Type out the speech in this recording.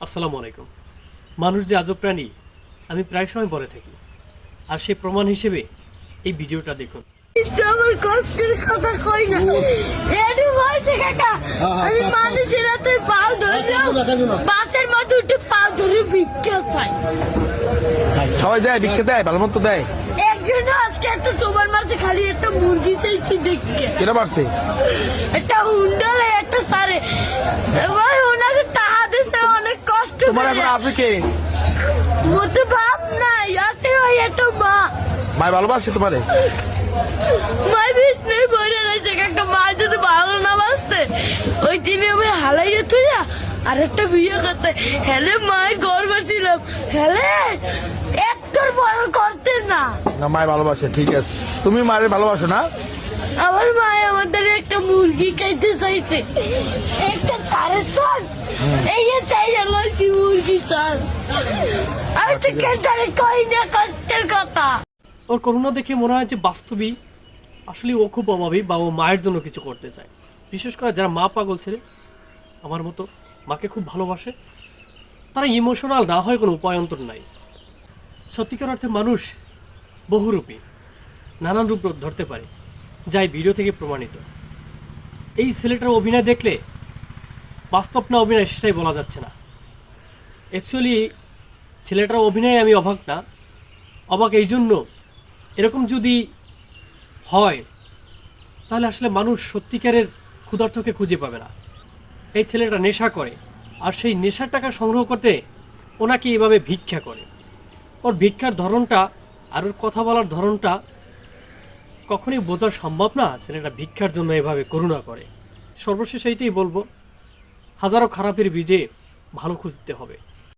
আসসালামু আলাইকুম। মানুষ যে আজব প্রাণী আমি প্রায় সময় বলে থাকি, আর সেই প্রমাণ হিসেবে এই ভিডিওটা দেখুন। আমার কষ্টের কথা কই না, এডি হইছে কাকা। আমি মানুষের হাতে পাও ধরলাম, বাসের মধ্যে উঠে পাও ধরে ভিক্ষা চাই। সবাই দেয়, ভিক্ষা দেয়, ভালো মতো দেয়। একজন আজকে একটা সোবার মারছে, খালি একটা মুরগি চাইছি দেখতে। কেটা পারছে? একটা হুন্ডালে একটা সারে ভাই, ওনাকে টাকা দিছে অনেক কষ্ট তোমার করে। এখন আছে কে? মতে বাপ নাই, আছে ওই একটা মা। মাই ভালোবাসে তোমারে? মাই বিষ্ণুর বইরে রয়েছে কাকা। মা যদি ভালো না বাসতে ওই দিনে আমি হালাইয়ে তুই আর একটা বিয়ে করতে হেলে মায়ের গর্ব ছিলাম, হেলে একটার বড় করতে না। না, মাই ভালোবাসে, ঠিক আছে। তুমি মায়ের ভালোবাসো না? আমার মায় আমাদের একটা মুরগি খাইতে চাইছে, একটা তারের চাল এই চাই লইছি মুরগি চাল। আমি তো কেটারে কই না কষ্টের কথা। ওর করুণা দেখে মনে হয় যে বাস্তবিক আসলে ও খুব অভাবী বা ও মায়ের জন্য কিছু করতে চায়। বিশেষ করে যারা মা পাগল ছেলে আমার মতো মাকে খুব ভালোবাসে, তারা ইমোশনাল না হয় কোনো উপায়ন্তর নাই। সত্যিকার অর্থে মানুষ বহুরূপী, নানান রূপ ধরতে পারে, যা এই ভিডিও থেকে প্রমাণিত। এই ছেলেটার অভিনয় দেখলে বাস্তব না অভিনয় সেটাই বলা যাচ্ছে না। অ্যাকচুয়ালি ছেলেটার অভিনয়ে আমি অবাক না, অবাক এই জন্য, এরকম যদি হয় তাহলে আসলে মানুষ সত্যিকারের ক্ষুধার্তকে খুঁজে পাবে না। এই ছেলেটা নেশা করে, আর সেই নেশার টাকা সংগ্রহ করতে ওনাকে এভাবে ভিক্ষা করে। ওর ভিক্ষার ধরনটা আর ওর কথা বলার ধরনটা কখনোই বোঝা সম্ভব না ছেলেটা ভিক্ষার জন্য এভাবে করুণা করে। সর্বশেষ এইটাই বলবো, হাজারো খারাপের বীজে ভালো খুঁজতে হবে।